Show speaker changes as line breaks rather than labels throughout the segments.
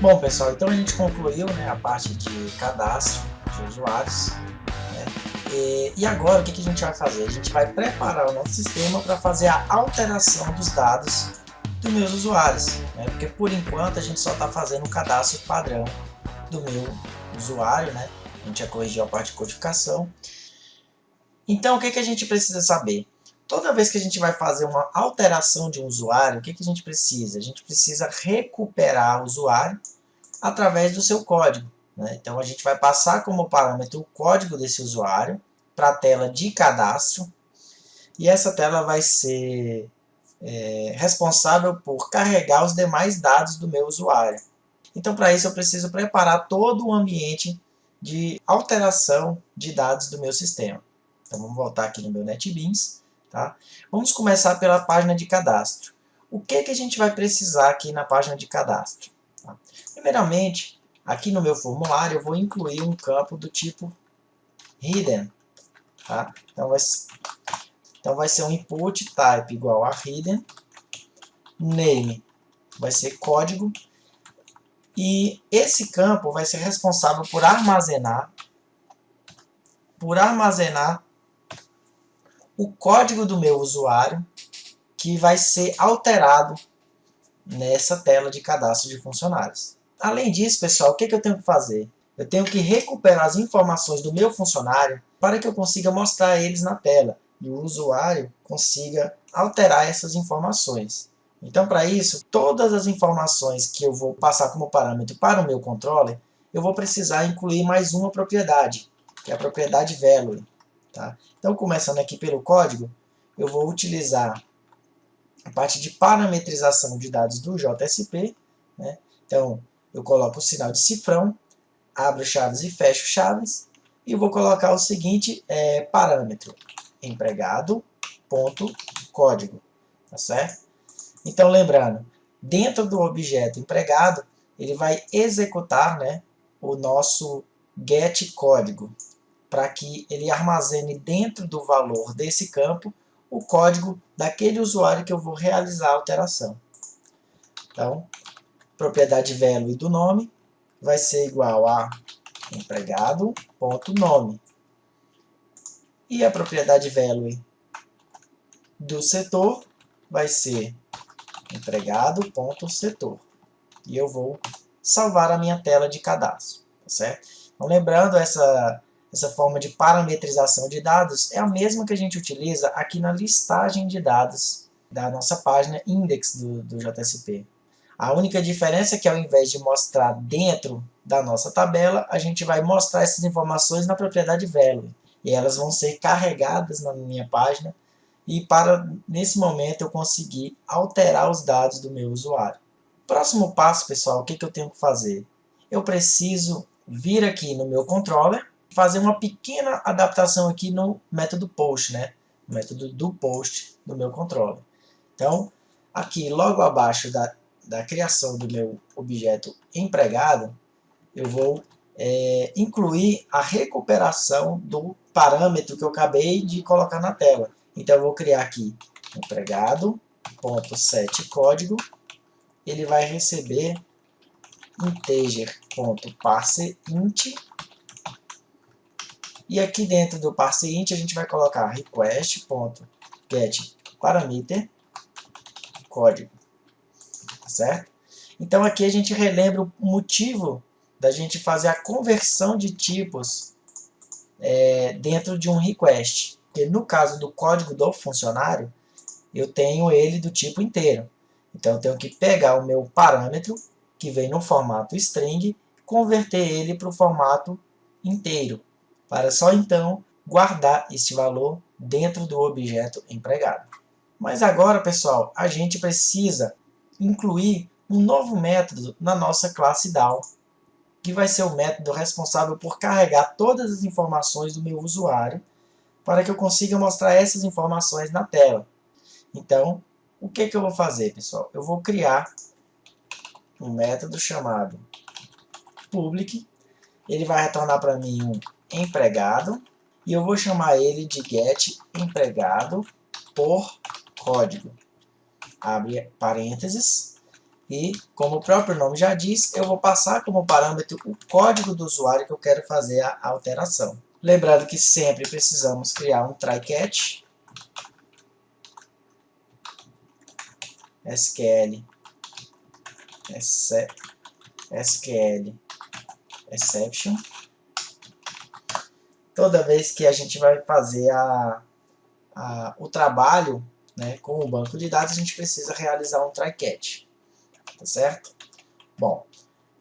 Bom, pessoal, então a gente concluiu, né, a parte de cadastro de usuários, né? E agora o que a gente vai fazer? A gente vai preparar o nosso sistema para fazer a alteração dos dados dos meus usuários, né? Porque por enquanto a gente só está fazendo o cadastro padrão do meu usuário, né? A gente já corrigiu a parte de codificação. Então o que a gente precisa saber? Toda vez que a gente vai fazer uma alteração de um usuário, o que a gente precisa? A gente precisa recuperar o usuário através do seu código, né? Então a gente vai passar como parâmetro o código desse usuário para a tela de cadastro, e essa tela vai ser responsável por carregar os demais dados do meu usuário. Então para isso eu preciso preparar todo o ambiente de alteração de dados do meu sistema. Então vamos voltar aqui no meu NetBeans. Tá? Vamos começar pela página de cadastro. O que a gente vai precisar aqui na página de cadastro? Tá? Primeiramente, aqui no meu formulário eu vou incluir um campo do tipo hidden. Tá? Então vai ser um input type igual a hidden, name vai ser código, e esse campo vai ser responsável por armazenar o código do meu usuário, que vai ser alterado nessa tela de cadastro de funcionários. Além disso, pessoal, o que eu tenho que fazer? Eu tenho que recuperar as informações do meu funcionário para que eu consiga mostrar eles na tela e o usuário consiga alterar essas informações. Então, para isso, todas as informações que eu vou passar como parâmetro para o meu controller, eu vou precisar incluir mais uma propriedade, que é a propriedade value. Tá? Então, começando aqui pelo código, eu vou utilizar a parte de parametrização de dados do JSP, né? Então, eu coloco o sinal de cifrão, abro chaves e fecho chaves, e vou colocar o seguinte parâmetro, empregado.código, tá certo? Então, lembrando, dentro do objeto empregado, ele vai executar, né, o nosso getCódigo, para que ele armazene dentro do valor desse campo o código daquele usuário que eu vou realizar a alteração. Então, propriedade value do nome vai ser igual a empregado.nome. E a propriedade value do setor vai ser empregado.setor. E eu vou salvar a minha tela de cadastro, tá certo? Então, lembrando, essa forma de parametrização de dados é a mesma que a gente utiliza aqui na listagem de dados da nossa página index do JSP. A única diferença é que ao invés de mostrar dentro da nossa tabela, a gente vai mostrar essas informações na propriedade value. E elas vão ser carregadas na minha página e para, nesse momento, eu conseguir alterar os dados do meu usuário. Próximo passo, pessoal, o que eu tenho que fazer? Eu preciso vir aqui no meu controller, fazer uma pequena adaptação aqui no método post, né? O método do post do meu controller. Então, aqui logo abaixo da criação do meu objeto empregado, eu vou incluir a recuperação do parâmetro que eu acabei de colocar na tela. Então eu vou criar aqui empregado.setCódigo, ele vai receber integer.parseInt, e aqui dentro do parseInt a gente vai colocar request.getParameter código, tá certo? Então aqui a gente relembra o motivo da gente fazer a conversão de tipos dentro de um request. Porque no caso do código do funcionário, eu tenho ele do tipo inteiro. Então eu tenho que pegar o meu parâmetro, que vem no formato string, converter ele para o formato inteiro, para só então guardar este valor dentro do objeto empregado. Mas agora, pessoal, a gente precisa incluir um novo método na nossa classe DAO, que vai ser o método responsável por carregar todas as informações do meu usuário para que eu consiga mostrar essas informações na tela. Então, o que eu vou fazer, pessoal? Eu vou criar um método chamado public, ele vai retornar para mim um empregado, e eu vou chamar ele de getEmpregado por código. Abre parênteses, E, como o próprio nome já diz, eu vou passar como parâmetro o código do usuário que eu quero fazer a alteração. Lembrando que sempre precisamos criar um try-catch, SQL exception. Toda vez que a gente vai fazer o trabalho, né, com o banco de dados, a gente precisa realizar um try-catch, tá certo? Bom,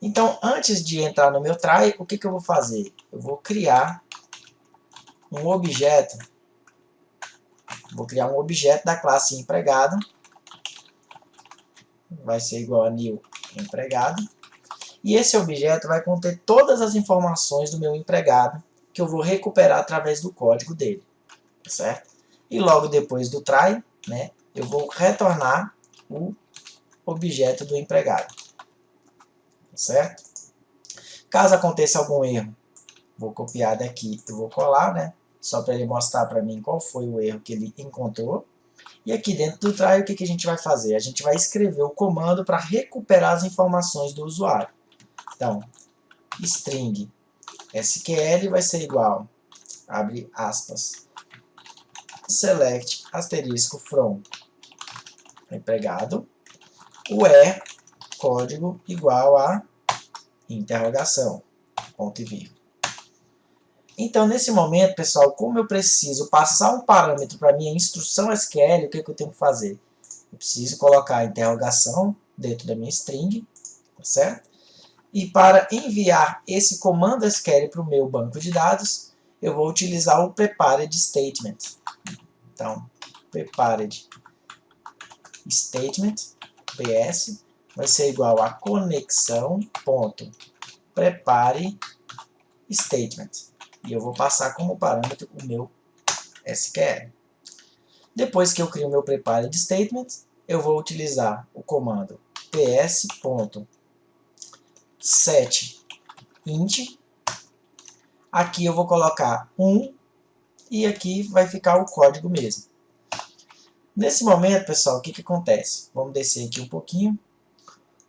então antes de entrar no meu try, o que eu vou fazer? Eu vou criar um objeto, da classe empregado, vai ser igual a new empregado, e esse objeto vai conter todas as informações do meu empregado que eu vou recuperar através do código dele, certo? E logo depois do try, né, eu vou retornar o objeto do empregado, certo? Caso aconteça algum erro, vou copiar daqui e vou colar, né, só para ele mostrar para mim qual foi o erro que ele encontrou. E aqui dentro do try, o que a gente vai fazer? A gente vai escrever o comando para recuperar as informações do usuário. Então, string SQL vai ser igual, abre aspas, select asterisco from empregado, where código igual a interrogação, ponto e vírgula. Então, nesse momento, pessoal, como eu preciso passar um parâmetro para minha instrução SQL, o que eu tenho que fazer? Eu preciso colocar a interrogação dentro da minha string, tá certo? E para enviar esse comando SQL para o meu banco de dados, eu vou utilizar o prepared statement. Então, prepared statement, PS, vai ser igual a conexão.prepare statement. E eu vou passar como parâmetro o meu SQL. Depois que eu crio o meu prepared statement, eu vou utilizar o comando ps.setInt. Aqui eu vou colocar 1 e aqui vai ficar o código mesmo. Nesse momento, pessoal, o que acontece? Vamos descer aqui um pouquinho.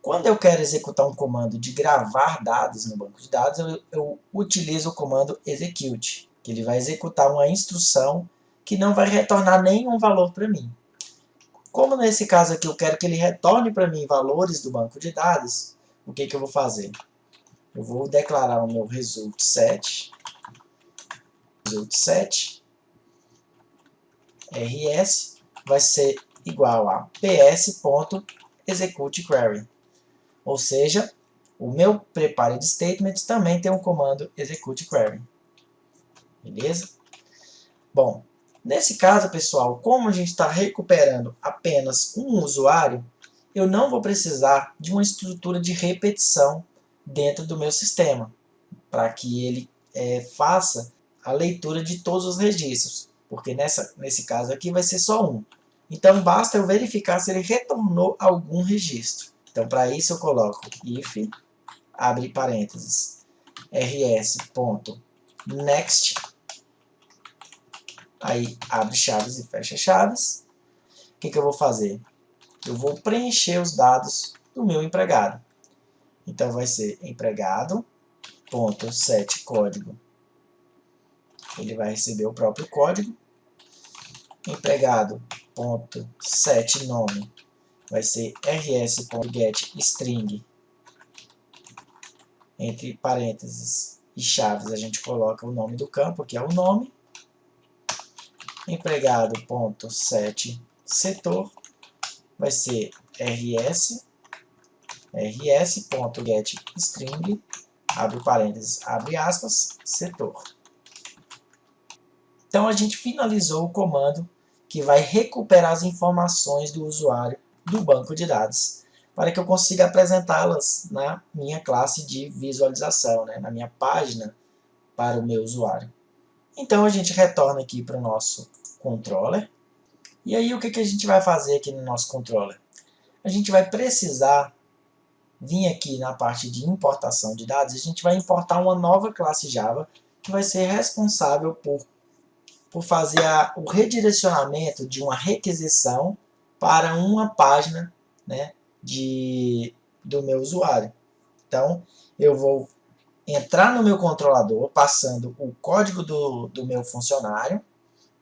Quando eu quero executar um comando de gravar dados no banco de dados, eu utilizo o comando execute, que ele vai executar uma instrução que não vai retornar nenhum valor para mim. Como nesse caso aqui eu quero que ele retorne para mim valores do banco de dados, o que eu vou fazer? Eu vou declarar o meu result_set, rs vai ser igual a ps.executeQuery. Ou seja, o meu prepared statement também tem um comando executeQuery. Beleza? Bom, nesse caso, pessoal, como a gente está recuperando apenas um usuário, eu não vou precisar de uma estrutura de repetição dentro do meu sistema, para que ele faça a leitura de todos os registros, porque nesse caso aqui vai ser só um. Então basta eu verificar se ele retornou algum registro. Então para isso eu coloco if, abre parênteses, rs.next, aí abre chaves e fecha chaves. O que eu vou fazer? Eu vou preencher os dados do meu empregado. Então vai ser empregado.setCódigo. Ele vai receber o próprio código. Empregado.setNome vai ser rs.getString. Entre parênteses e chaves a gente coloca o nome do campo, que é o nome. Empregado.setSetor vai ser rs.getString, abre parênteses, abre aspas, setor. Então a gente finalizou o comando que vai recuperar as informações do usuário do banco de dados, para que eu consiga apresentá-las na minha classe de visualização, né, na minha página para o meu usuário. Então a gente retorna aqui para o nosso controller. E aí o que a gente vai fazer aqui no nosso controller? A gente vai precisar vir aqui na parte de importação de dados, a gente vai importar uma nova classe Java que vai ser responsável por fazer o redirecionamento de uma requisição para uma página, né, do meu usuário. Então, eu vou entrar no meu controlador passando o código do meu funcionário.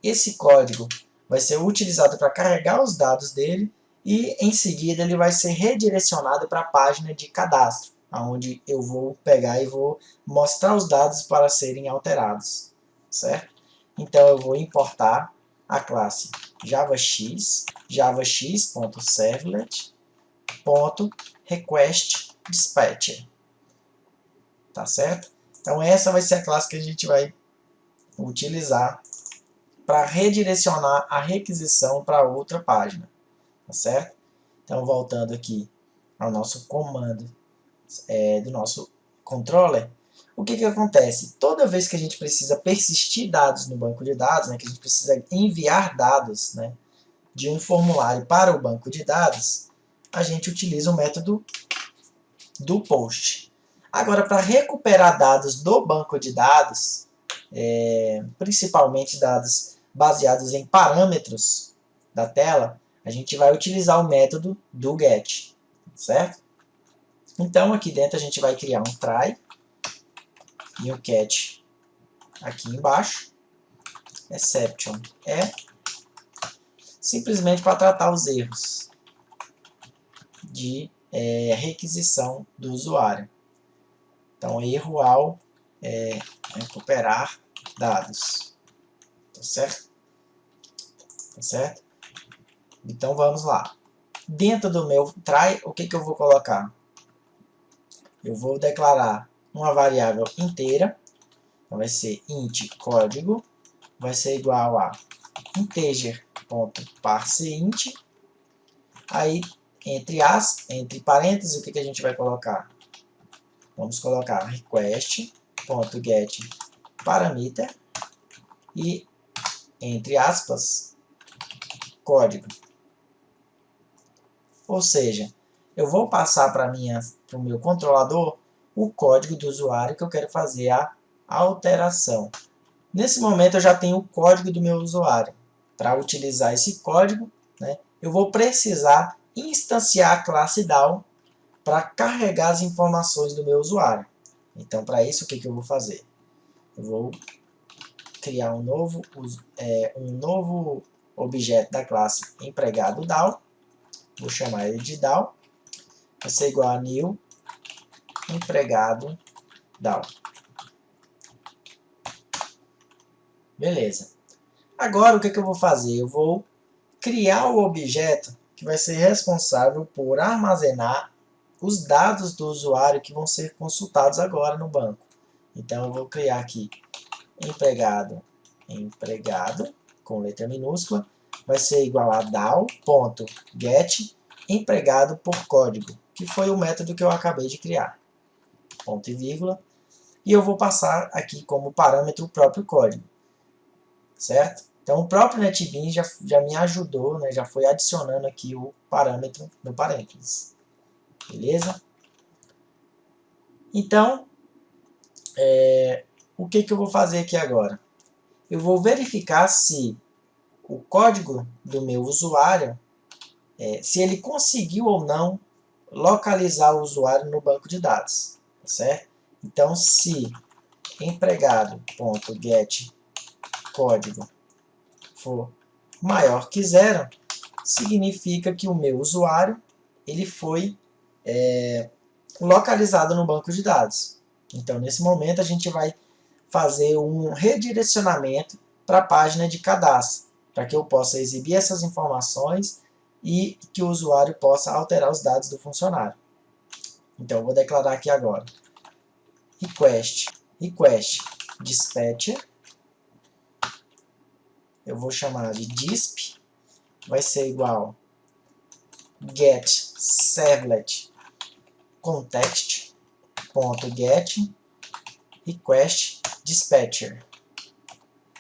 Esse código vai ser utilizado para carregar os dados dele e em seguida ele vai ser redirecionado para a página de cadastro, onde eu vou pegar e vou mostrar os dados para serem alterados, certo? Então eu vou importar a classe javax, javax.servlet.requestDispatcher, tá certo? Então essa vai ser a classe que a gente vai utilizar para redirecionar a requisição para outra página, tá certo? Então, voltando aqui ao nosso comando do nosso controller, o que acontece? Toda vez que a gente precisa persistir dados no banco de dados, né, que a gente precisa enviar dados, né, de um formulário para o banco de dados, a gente utiliza o método do post. Agora, para recuperar dados do banco de dados, principalmente dados baseados em parâmetros da tela, a gente vai utilizar o método do get, certo? Então aqui dentro a gente vai criar um try e um catch aqui embaixo, exception simplesmente para tratar os erros de requisição do usuário. Então erro ao recuperar dados, tá certo? Tá certo? Então vamos lá. Dentro do meu try, o que eu vou colocar? Eu vou declarar uma variável inteira, então vai ser int código, vai ser igual a integer.parseInt, aí entre parênteses o que a gente vai colocar? Vamos colocar request.getParameter e entre aspas código. Ou seja, eu vou passar para o meu controlador o código do usuário que eu quero fazer a alteração. Nesse momento eu já tenho o código do meu usuário. Para utilizar esse código, né, eu vou precisar instanciar a classe DAO para carregar as informações do meu usuário. Então, para isso, o que eu vou fazer? Eu vou criar um novo objeto da classe empregado DAO. Vou chamar ele de DAO. Vai ser igual a new empregado DAO. Beleza. Agora o que eu vou fazer? Eu vou criar o objeto que vai ser responsável por armazenar os dados do usuário que vão ser consultados agora no banco. Então eu vou criar aqui empregado com letra minúscula, vai ser igual a DAO.get empregado por código, que foi o método que eu acabei de criar. Ponto e vírgula. E eu vou passar aqui como parâmetro o próprio código. Certo? Então o próprio NetBeans já me ajudou, né, já foi adicionando aqui o parâmetro no parênteses. Beleza? Então, o que eu vou fazer aqui agora? Eu vou verificar se o código do meu usuário, se ele conseguiu ou não localizar o usuário no banco de dados. Certo? Então, se empregado.get código for maior que 0, significa que o meu usuário ele foi localizado no banco de dados. Então, nesse momento, a gente vai fazer um redirecionamento para a página de cadastro, para que eu possa exibir essas informações e que o usuário possa alterar os dados do funcionário. Então, eu vou declarar aqui agora requestDispatcher, eu vou chamar de disp, vai ser igual getServletContext.get requestDispatcher.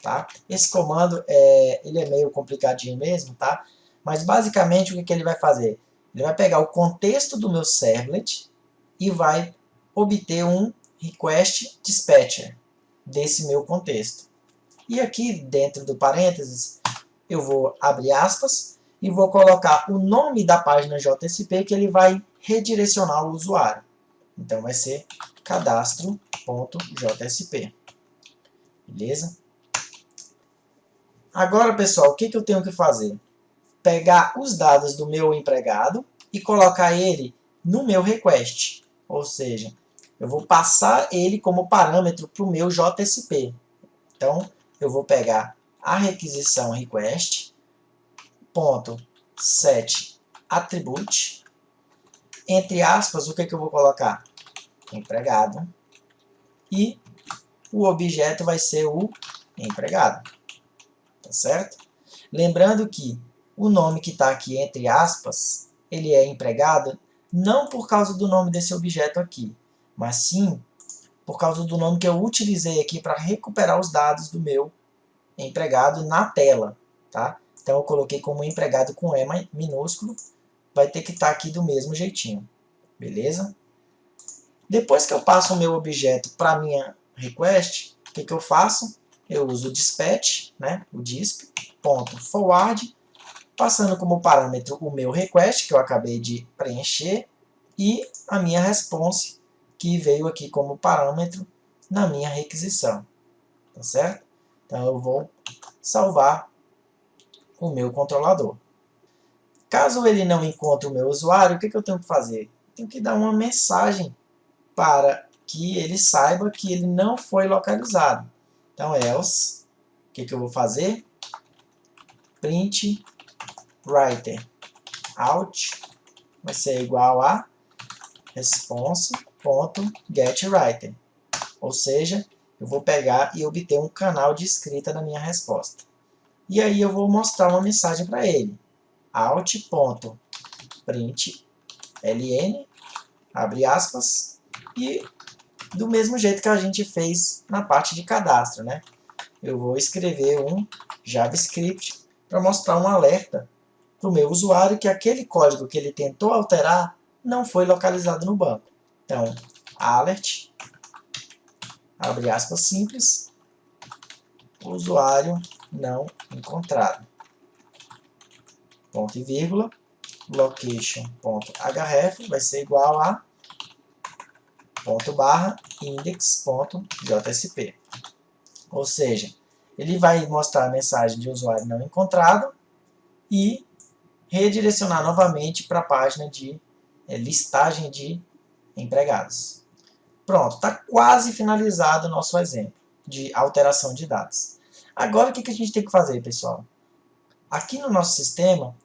Tá? Esse comando ele é meio complicadinho mesmo, tá? Mas basicamente o que ele vai fazer? Ele vai pegar o contexto do meu servlet e vai obter um requestDispatcher desse meu contexto. E aqui dentro do parênteses eu vou abrir aspas e vou colocar o nome da página JSP que ele vai redirecionar o usuário. Então vai ser cadastro.jsp. Beleza? Agora, pessoal, o que eu tenho que fazer? Pegar os dados do meu empregado e colocar ele no meu request. Ou seja, eu vou passar ele como parâmetro para o meu JSP. Então, eu vou pegar a requisição request, ponto set attribute, entre aspas, o que eu vou colocar? Empregado. E o objeto vai ser o empregado. Tá certo? Lembrando que o nome que está aqui entre aspas, ele é empregado não por causa do nome desse objeto aqui, mas sim por causa do nome que eu utilizei aqui para recuperar os dados do meu empregado na tela. Tá? Então eu coloquei como empregado com E minúsculo, vai ter que estar aqui do mesmo jeitinho. Beleza? Depois que eu passo o meu objeto para a minha request, o que eu faço? Eu uso o dispatch, né, o disp.forward, passando como parâmetro o meu request, que eu acabei de preencher, e a minha response, que veio aqui como parâmetro na minha requisição. Tá certo? Então eu vou salvar o meu controlador. Caso ele não encontre o meu usuário, o que eu tenho que fazer? Tenho que dar uma mensagem para que ele saiba que ele não foi localizado. Então, else, o que eu vou fazer? Print writer out vai ser igual a response.getWriter. Ou seja, eu vou pegar e obter um canal de escrita da minha resposta. E aí eu vou mostrar uma mensagem para ele. out.println, abre aspas, e do mesmo jeito que a gente fez na parte de cadastro, né? Eu vou escrever um JavaScript para mostrar um alerta para o meu usuário que aquele código que ele tentou alterar não foi localizado no banco. Então, alert, abre aspas simples, usuário não encontrado. Ponto e vírgula, location.href vai ser igual a ponto barra index.jsp. Ou seja, ele vai mostrar a mensagem de usuário não encontrado e redirecionar novamente para a página de listagem de empregados. Pronto, está quase finalizado o nosso exemplo de alteração de dados. Agora o que a gente tem que fazer, pessoal? Aqui no nosso sistema,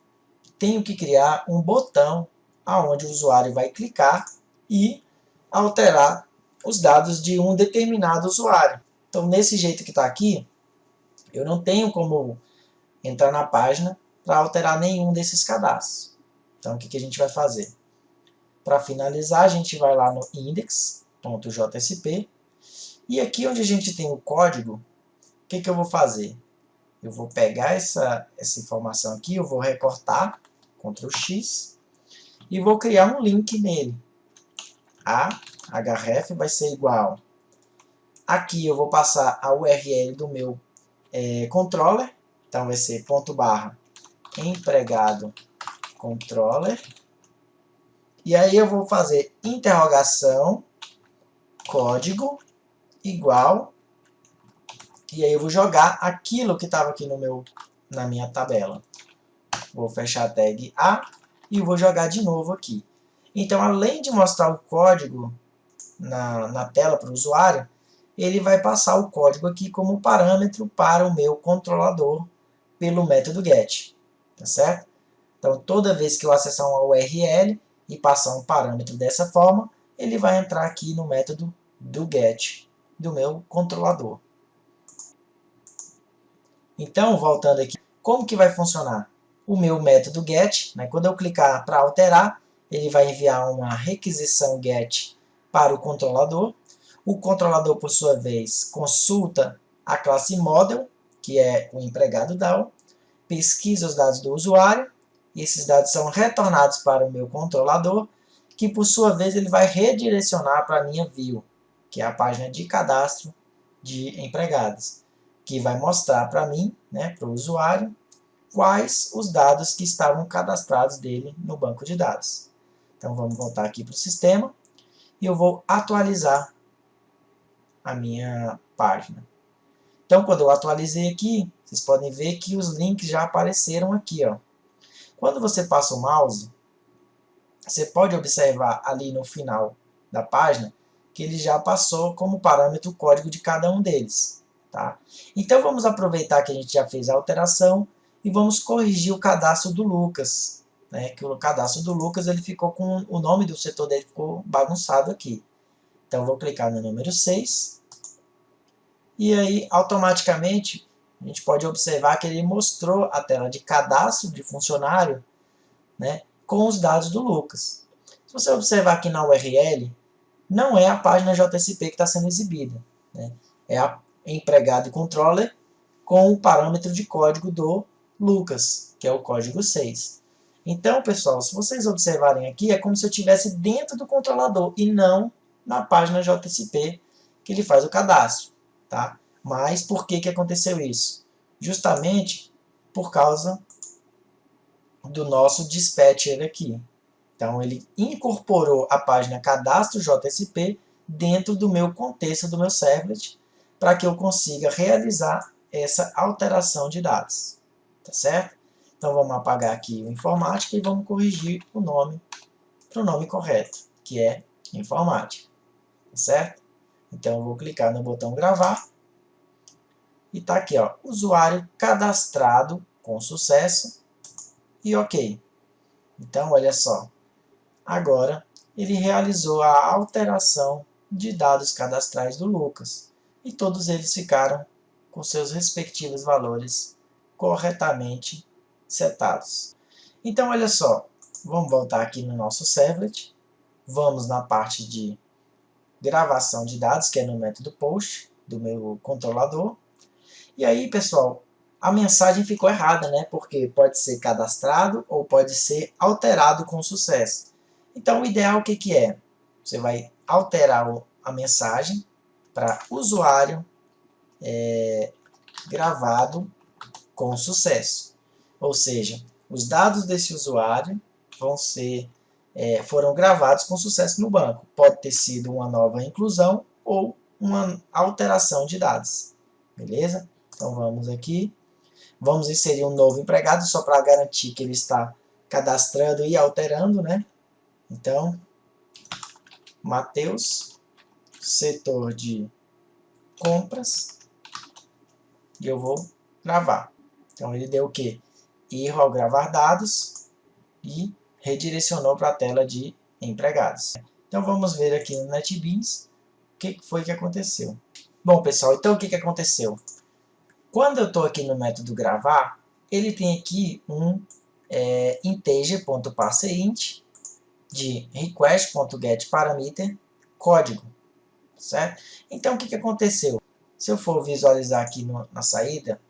tenho que criar um botão onde o usuário vai clicar e alterar os dados de um determinado usuário. Então, nesse jeito que está aqui, eu não tenho como entrar na página para alterar nenhum desses cadastros. Então, o que a gente vai fazer? Para finalizar, a gente vai lá no index.jsp e aqui onde a gente tem o código, o que eu vou fazer? Eu vou pegar essa informação aqui, eu vou recortar, Ctrl X, e vou criar um link nele. A href vai ser igual. Aqui eu vou passar a URL do meu controller, então vai ser ponto barra empregado controller. E aí eu vou fazer interrogação, código, igual, e aí eu vou jogar aquilo que estava aqui na minha tabela. Vou fechar a tag A e vou jogar de novo aqui. Então, além de mostrar o código na tela para o usuário, ele vai passar o código aqui como parâmetro para o meu controlador pelo método get. Tá certo? Então, toda vez que eu acessar uma URL e passar um parâmetro dessa forma, ele vai entrar aqui no método do get do meu controlador. Então, voltando aqui, como que vai funcionar? O meu método get, né, quando eu clicar para alterar, ele vai enviar uma requisição get para o controlador. O controlador, por sua vez, consulta a classe model, que é o empregado DAO, pesquisa os dados do usuário, e esses dados são retornados para o meu controlador, que por sua vez ele vai redirecionar para a minha view, que é a página de cadastro de empregados, que vai mostrar para mim, né, para o usuário, quais os dados que estavam cadastrados dele no banco de dados. Então vamos voltar aqui para o sistema e eu vou atualizar a minha página. Então quando eu atualizei aqui, vocês podem ver que os links já apareceram aqui, ó. Quando você passa o mouse, você pode observar ali no final da página que ele já passou como parâmetro o código de cada um deles. Tá? Então vamos aproveitar que a gente já fez a alteração e vamos corrigir o cadastro do Lucas. Né? Que o cadastro do Lucas ele ficou com o nome do setor dele ficou bagunçado aqui. Então eu vou clicar no número 6 e aí automaticamente a gente pode observar que ele mostrou a tela de cadastro de funcionário, né, com os dados do Lucas. Se você observar aqui na URL, não é a página JSP que está sendo exibida. Né? É a empregado e controller com o parâmetro de código do Lucas, que é o código 6. Então, pessoal, se vocês observarem aqui, é como se eu estivesse dentro do controlador e não na página JSP que ele faz o cadastro. Tá? Mas por que aconteceu isso? Justamente por causa do nosso dispatcher aqui. Então ele incorporou a página cadastro JSP dentro do meu contexto do meu servlet para que eu consiga realizar essa alteração de dados. Tá certo? Então vamos apagar aqui o informática e vamos corrigir o nome para o nome correto, que é informática. Tá certo? Então eu vou clicar no botão gravar e está aqui, ó, usuário cadastrado com sucesso e ok. Então olha só. Agora, ele realizou a alteração de dados cadastrais do Lucas e todos eles ficaram com seus respectivos valores corretamente setados. Então, olha só, vamos voltar aqui no nosso servlet, vamos na parte de gravação de dados, que é no método post do meu controlador. E aí, pessoal, a mensagem ficou errada, né? Porque pode ser cadastrado ou pode ser alterado com sucesso. Então, o ideal o que é? Você vai alterar a mensagem para usuário gravado com sucesso. Ou seja, os dados desse usuário foram gravados com sucesso no banco. Pode ter sido uma nova inclusão ou uma alteração de dados. Beleza? Então vamos aqui. Vamos inserir um novo empregado só para garantir que ele está cadastrando e alterando, né? Então, Matheus, setor de compras, e eu vou gravar. Então ele deu o quê? Erro ao gravar dados e redirecionou para a tela de empregados. Então vamos ver aqui no NetBeans o que foi que aconteceu. Bom, pessoal, então o que aconteceu? Quando eu estou aqui no método gravar, ele tem aqui um integer.parseInt de request.getParameter código, certo? Então o que aconteceu? Se eu for visualizar aqui na saída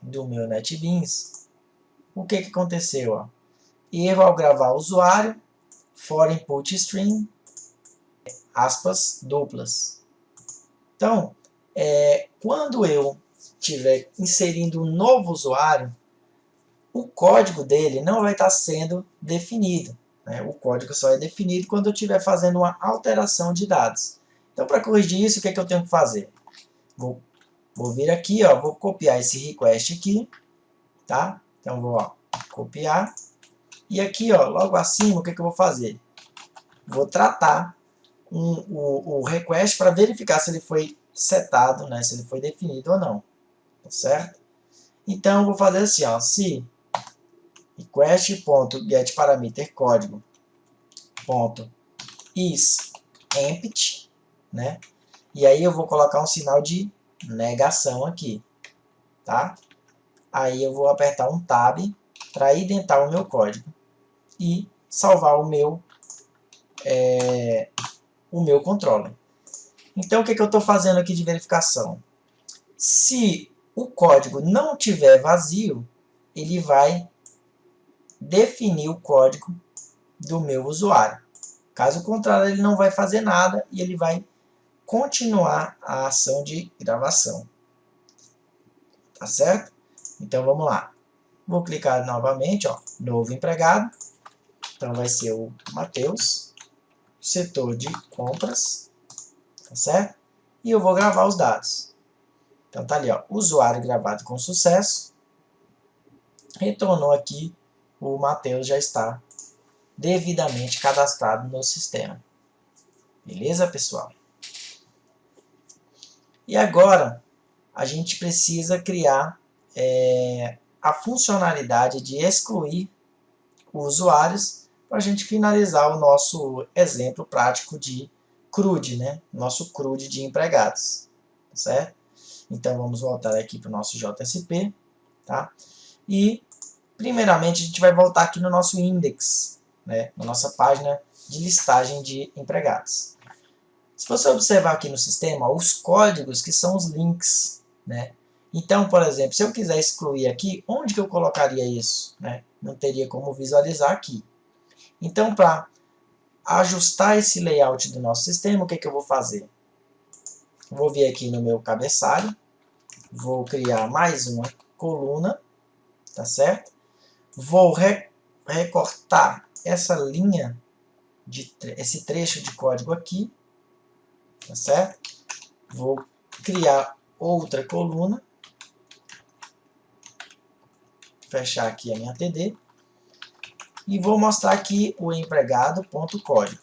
do meu NetBeans, o que aconteceu? Ó? Erro ao gravar usuário, for input string, aspas duplas. Então, quando eu estiver inserindo um novo usuário, o código dele não vai estar sendo definido. Né? O código só é definido quando eu estiver fazendo uma alteração de dados. Então, para corrigir isso, o que eu tenho que fazer? Vou vir aqui, ó, vou copiar esse request aqui, tá? Então, vou copiar. E aqui, ó, logo acima, o que eu vou fazer? Vou tratar o request para verificar se ele foi setado, né, se ele foi definido ou não. Tá certo? Então, eu vou fazer assim, ó, se request.getParameter código.isEmpty, né? E aí eu vou colocar um sinal de negação aqui, tá? Aí eu vou apertar um Tab para identar o meu código e salvar o meu controller. Então, o que eu estou fazendo aqui de verificação? Se o código não tiver vazio, ele vai definir o código do meu usuário. Caso contrário, ele não vai fazer nada e ele vai continuar a ação de gravação. Tá certo? Então vamos lá. Vou clicar novamente, ó, novo empregado. Então vai ser o Matheus, setor de compras, tá certo? E eu vou gravar os dados. Então tá ali, ó, usuário gravado com sucesso. Retornou aqui, o Matheus já está devidamente cadastrado no sistema. Beleza, pessoal? E agora, a gente precisa criar a funcionalidade de excluir os usuários para a gente finalizar o nosso exemplo prático de CRUD, né? Nosso CRUD de empregados, certo? Então vamos voltar aqui para o nosso JSP, tá? E primeiramente a gente vai voltar aqui no nosso index, né? Na nossa página de listagem de empregados. Se você observar aqui no sistema, os códigos que são os links, né? Então, por exemplo, se eu quiser excluir aqui, onde que eu colocaria isso, né? Não teria como visualizar aqui. Então, para ajustar esse layout do nosso sistema, o que que eu vou fazer? Eu vou vir aqui no meu cabeçalho, vou criar mais uma coluna, tá certo? Vou recortar essa linha, esse trecho de código aqui, tá certo? Vou criar outra coluna, fechar aqui a minha TD, e vou mostrar aqui o empregado.código,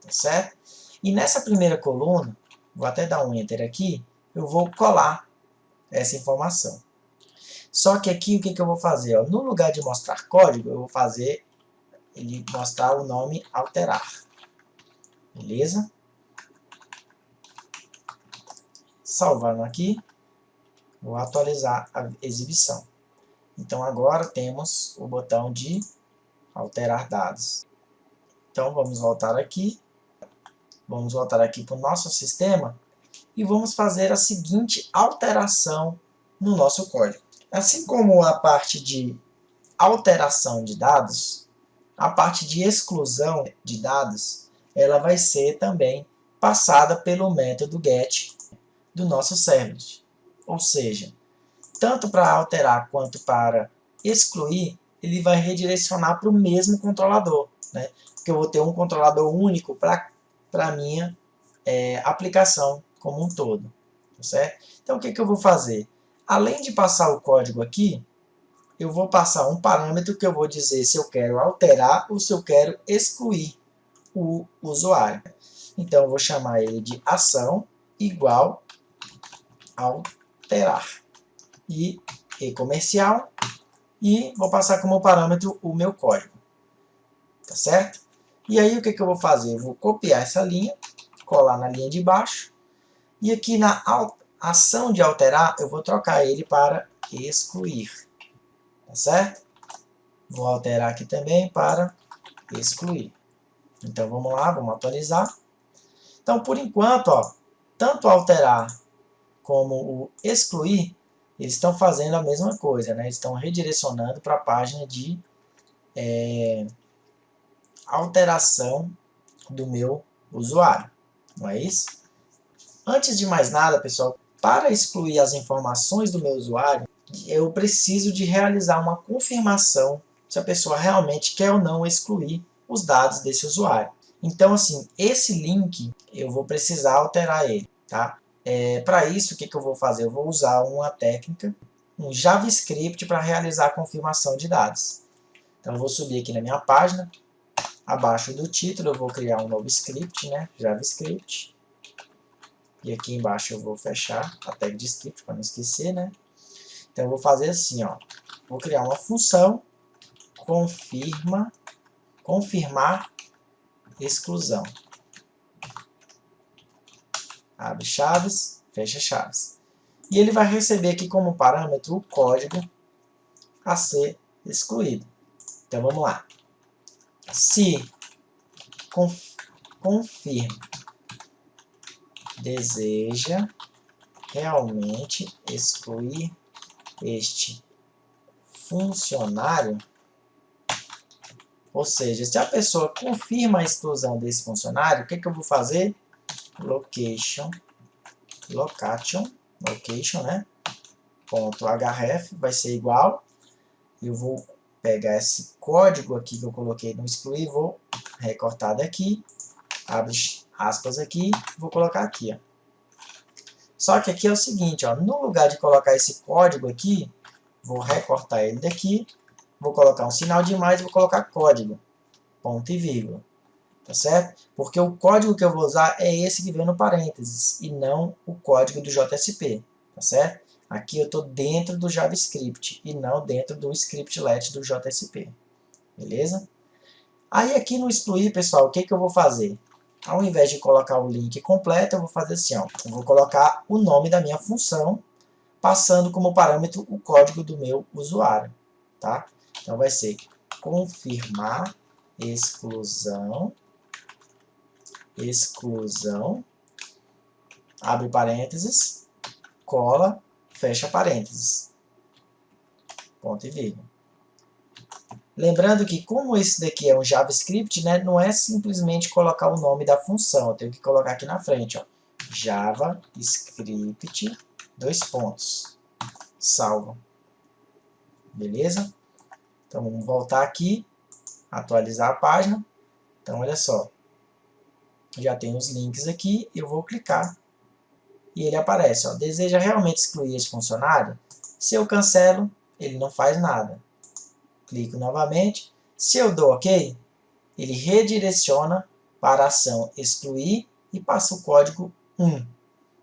tá certo? E nessa primeira coluna, vou até dar um Enter aqui, eu vou colar essa informação. Só que aqui o que eu vou fazer? Ó, no lugar de mostrar código, eu vou fazer ele mostrar o nome alterar. Beleza? Salvando aqui, vou atualizar a exibição. Então agora temos o botão de alterar dados. Então vamos voltar aqui para o nosso sistema e vamos fazer a seguinte alteração no nosso código. Assim como a parte de alteração de dados, a parte de exclusão de dados, ela vai ser também passada pelo método get do nosso servlet. Ou seja, tanto para alterar quanto para excluir, ele vai redirecionar para o mesmo controlador, né? Porque eu vou ter um controlador único para a minha aplicação como um todo, tá certo? Então o que eu vou fazer? Além de passar o código aqui, eu vou passar um parâmetro que eu vou dizer se eu quero alterar ou se eu quero excluir o usuário. Então eu vou chamar ele de ação igual alterar. E comercial, e vou passar como parâmetro o meu código, tá certo? E aí o que eu vou fazer? Eu vou copiar essa linha, colar na linha de baixo, e aqui na ação de alterar, eu vou trocar ele para excluir, tá certo? Vou alterar aqui também para excluir. Então vamos lá, vamos atualizar. Então por enquanto, ó, tanto alterar como o excluir, eles estão fazendo a mesma coisa, né? Eles estão redirecionando para a página de alteração do meu usuário, não é isso? Antes de mais nada, pessoal, para excluir as informações do meu usuário, eu preciso de realizar uma confirmação se a pessoa realmente quer ou não excluir os dados desse usuário. Então, assim, esse link eu vou precisar alterar ele, tá? Para isso, o que eu vou fazer? Eu vou usar uma técnica, um JavaScript para realizar a confirmação de dados. Então, eu vou subir aqui na minha página, abaixo do título eu vou criar um novo script, né? JavaScript. E aqui embaixo eu vou fechar a tag de script para não esquecer, né? Então eu vou fazer assim, ó. Vou criar uma função confirmar exclusão. Abre chaves, fecha chaves. E ele vai receber aqui como parâmetro o código a ser excluído. Então vamos lá. Se confirma deseja realmente excluir este funcionário, ou seja, se a pessoa confirma a exclusão desse funcionário, o que eu vou fazer? Location, né? .href vai ser igual eu vou pegar esse código aqui que eu coloquei no excluir, vou recortar daqui, abre aspas aqui, vou colocar aqui, ó. Só que aqui é o seguinte, ó, no lugar de colocar esse código aqui, vou recortar ele daqui, vou colocar um sinal de mais e vou colocar código, ponto e vírgula, tá certo? Porque o código que eu vou usar é esse que vem no parênteses, e não o código do JSP, tá certo? Aqui eu estou dentro do JavaScript, e não dentro do scriptlet do JSP, beleza? Aí aqui no excluir, pessoal, o que eu vou fazer? Ao invés de colocar o link completo, eu vou fazer assim, ó, eu vou colocar o nome da minha função, passando como parâmetro o código do meu usuário, tá? Então vai ser confirmar exclusão, abre parênteses, cola, fecha parênteses, ponto e vírgula. Lembrando que como esse daqui é um JavaScript, né, não é simplesmente colocar o nome da função, eu tenho que colocar aqui na frente, ó, JavaScript, dois pontos, salvo, beleza? Então vamos voltar aqui, atualizar a página, então olha só, já tem os links aqui, eu vou clicar e ele aparece, ó, deseja realmente excluir esse funcionário? Se eu cancelo, ele não faz nada. Clico novamente, se eu dou OK, ele redireciona para a ação excluir e passa o código 1.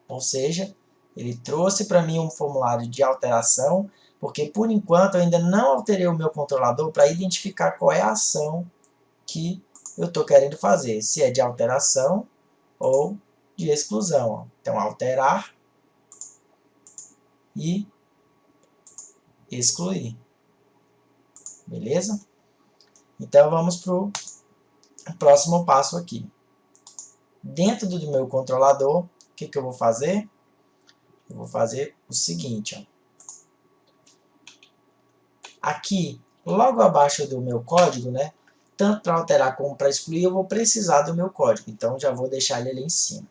Ou seja, ele trouxe para mim um formulário de alteração, porque por enquanto eu ainda não alterei o meu controlador para identificar qual é a ação que eu estou querendo fazer, se é de alteração ou de exclusão. Então, alterar e excluir. Beleza? Então, vamos para o próximo passo aqui. Dentro do meu controlador, o que eu vou fazer? Eu vou fazer o seguinte, ó. Aqui, logo abaixo do meu código, né, tanto para alterar como para excluir, eu vou precisar do meu código. Então, já vou deixar ele ali em cima.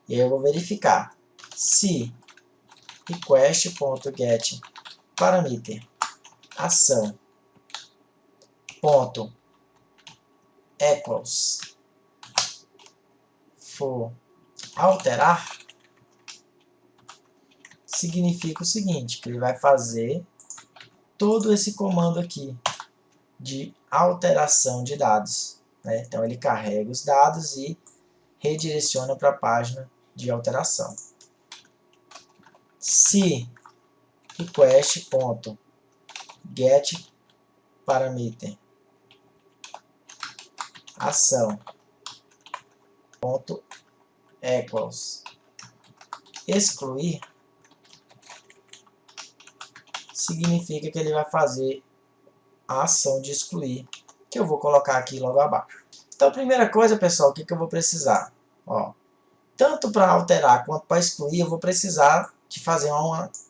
E aí eu vou verificar se request.get parameter ação ponto equals for alterar, significa o seguinte, que ele vai fazer todo esse comando aqui de alteração de dados, né? Então ele carrega os dados e redireciona para a página de alteração. Se request.get parameter ação ponto equals excluir, significa que ele vai fazer a ação de excluir, que eu vou colocar aqui logo abaixo. Então, a primeira coisa, pessoal, o que eu vou precisar? Ó, tanto para alterar quanto para excluir, eu vou precisar de fazer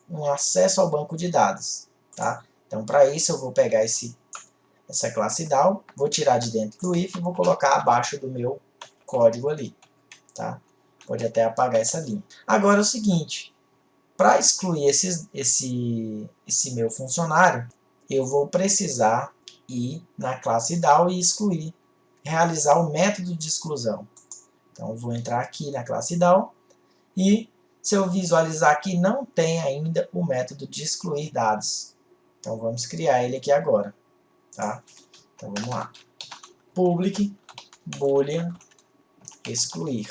um acesso ao banco de dados. Tá? Então, para isso, eu vou pegar essa classe DAO, vou tirar de dentro do if e vou colocar abaixo do meu código ali. Tá? Pode até apagar essa linha. Agora é o seguinte, para excluir esse meu funcionário, eu vou precisar ir na classe DAO e excluir, realizar o método de exclusão. Então, eu vou entrar aqui na classe DAO e, se eu visualizar aqui, não tem ainda o método de excluir dados. Então, vamos criar ele aqui agora. Tá? Então, vamos lá. Public boolean excluir.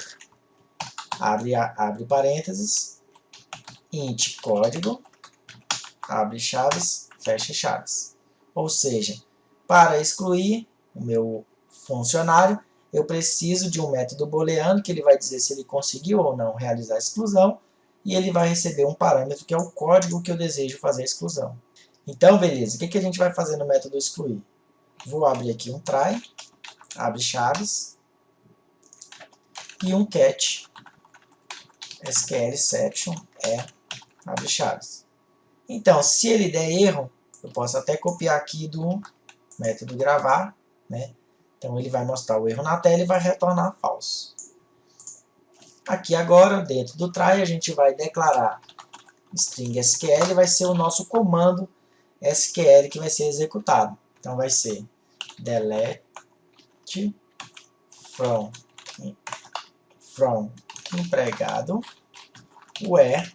Abre parênteses, int código, abre chaves, fecha chaves. Ou seja, para excluir o meu funcionário, eu preciso de um método booleano que ele vai dizer se ele conseguiu ou não realizar a exclusão, e ele vai receber um parâmetro que é o código que eu desejo fazer a exclusão. Então, beleza, o que a gente vai fazer no método excluir? Vou abrir aqui um try, abre chaves, e um catch, SQLexception, abre chaves. Então, se ele der erro, eu posso até copiar aqui do método gravar, né? Então ele vai mostrar o erro na tela e vai retornar falso. Aqui agora, dentro do try, a gente vai declarar string SQL, vai ser o nosso comando SQL que vai ser executado. Então vai ser delete from empregado where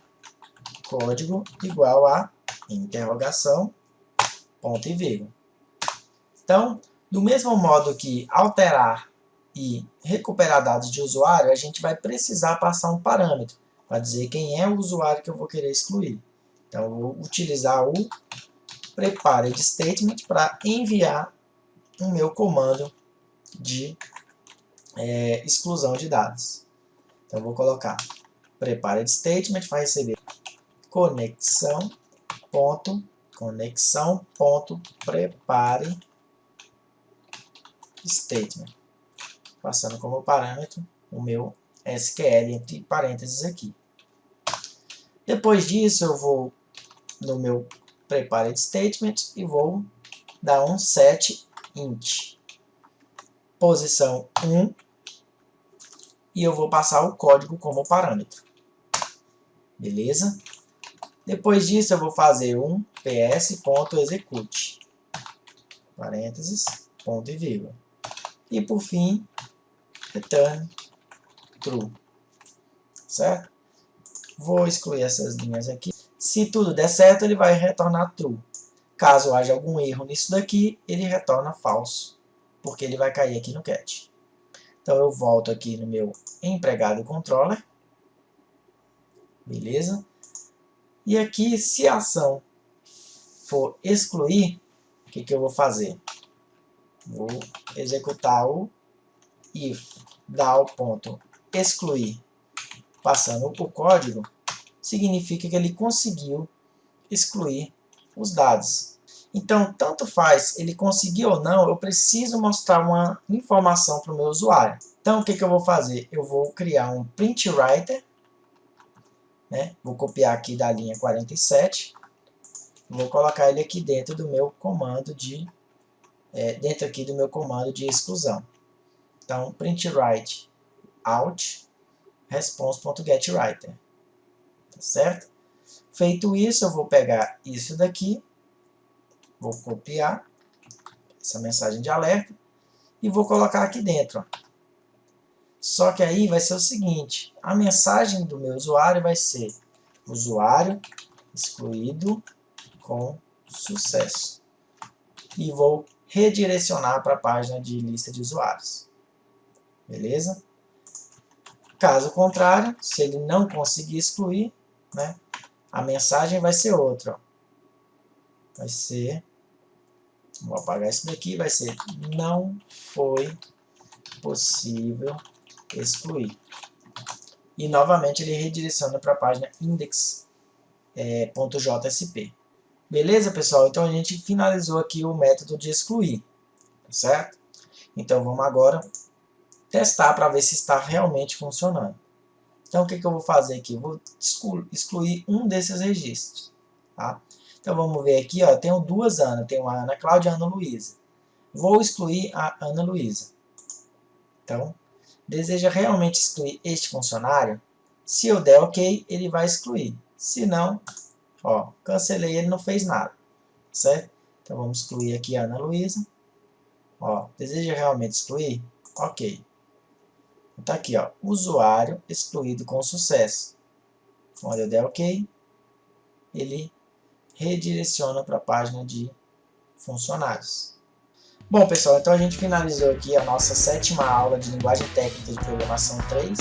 código igual a interrogação, ponto e vírgula. Então, do mesmo modo que alterar e recuperar dados de usuário, a gente vai precisar passar um parâmetro para dizer quem é o usuário que eu vou querer excluir. Então, eu vou utilizar o prepared statement para enviar o meu comando de exclusão de dados. Então, eu vou colocar prepared statement, vai receber conexão.prepare statement, passando como parâmetro o meu SQL entre parênteses aqui. Depois disso, eu vou no meu prepared statement e vou dar um set int posição 1 e eu vou passar o código como parâmetro. Beleza? Depois disso, eu vou fazer um ps.execute, parênteses, ponto e vírgula. E por fim, return true. Certo? Vou excluir essas linhas aqui. Se tudo der certo, ele vai retornar true. Caso haja algum erro nisso daqui, ele retorna falso, porque ele vai cair aqui no catch. Então eu volto aqui no meu empregado controller. Beleza? E aqui, se a ação for excluir, o que eu vou fazer? Vou executar o if dal.excluir, passando o código, significa que ele conseguiu excluir os dados. Então, tanto faz ele conseguir ou não, eu preciso mostrar uma informação para o meu usuário. Então, o que eu vou fazer? Eu vou criar um print writer, né? Vou copiar aqui da linha 47, vou colocar ele aqui dentro do meu comando de exclusão. Então, printWrite out response.getWriter, tá certo? Feito isso, eu vou pegar isso daqui, vou copiar essa mensagem de alerta e vou colocar aqui dentro, ó. Só que aí vai ser o seguinte, a mensagem do meu usuário vai ser usuário excluído com sucesso. E vou redirecionar para a página de lista de usuários. Beleza? Caso contrário, se ele não conseguir excluir, né, a mensagem vai ser outra. Ó. Vai ser, vou apagar isso daqui, vai ser não foi possível excluir. E novamente ele redireciona para a página index.jsp. Beleza, pessoal? Então a gente finalizou aqui o método de excluir, tá certo? Então vamos agora testar para ver se está realmente funcionando. Então o que eu vou fazer aqui? Eu vou excluir um desses registros, tá? Então vamos ver aqui, ó, eu tenho duas Ana, tenho a Ana Cláudia e a Ana Luísa. Vou excluir a Ana Luísa. Então, deseja realmente excluir este funcionário? Se eu der OK, ele vai excluir. Se não, ó, cancelei, ele não fez nada, certo? Então vamos excluir aqui a Ana Luísa. Ó, deseja realmente excluir? OK. Então aqui, ó, usuário excluído com sucesso. Quando eu der OK, ele redireciona para a página de funcionários. Bom, pessoal, então a gente finalizou aqui a nossa 7ª aula de linguagem técnica de programação 3.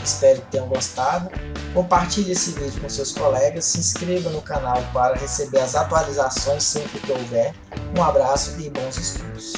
Espero que tenham gostado. Compartilhe esse vídeo com seus colegas, se inscreva no canal para receber as atualizações sempre que houver. Um abraço e bons estudos.